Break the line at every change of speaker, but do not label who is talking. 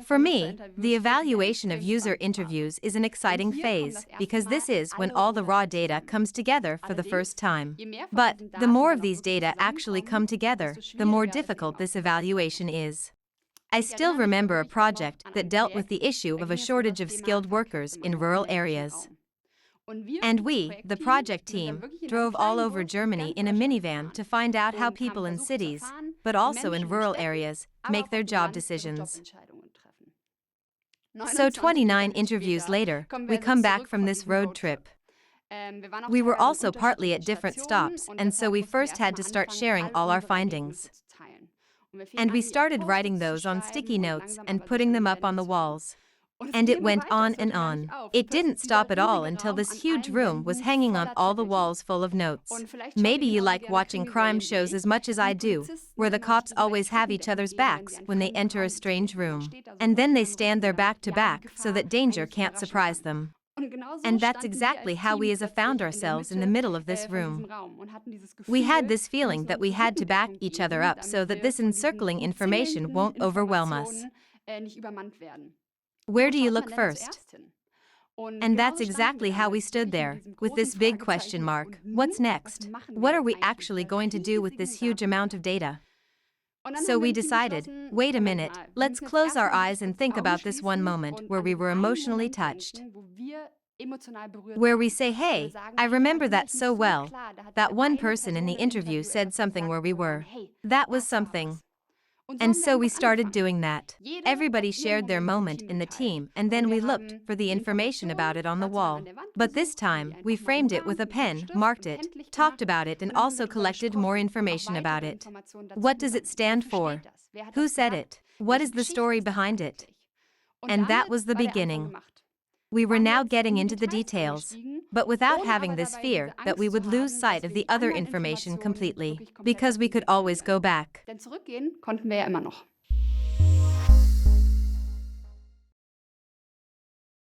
For me, the evaluation of user interviews is an exciting phase because this is when all the raw data comes together for the first time. But the more of these data actually come together, the more difficult this evaluation is. I still remember a project that dealt with the issue of a shortage of skilled workers in rural areas. And we, the project team, drove all over Germany in a minivan to find out how people in cities, but also in rural areas, make their job decisions. So 29 interviews later, we come back from this road trip. We were also partly at different stops, and so we first had to start sharing all our findings. And we started writing those on sticky notes and putting them up on the walls. And it went on and on. It didn't stop at all until this huge room was hanging on all the walls full of notes. Maybe you like watching crime shows as much as I do, where the cops always have each other's backs when they enter a strange room. And then they stand there back to back so that danger can't surprise them. And that's exactly how we found ourselves in the middle of this room. We had this feeling that we had to back each other up so that this encircling information won't overwhelm us. Where do you look first? And that's exactly how we stood there, with this big question mark. What's next? What are we actually going to do with this huge amount of data? So we decided, wait a minute, let's close our eyes and think about this one moment where we were emotionally touched. Where we say, hey, I remember that so well. That one person in the interview said something where we were. That was something. And so we started doing that. Everybody shared their moment in the team, and then we looked for the information about it on the wall. But this time, we framed it with a pen, marked it, talked about it, and also collected more information about it. What does it stand for? Who said it? What is the story behind it? And that was the beginning. We were now getting into the details, but without having this fear that we would lose sight of the other information completely, because we could always go back.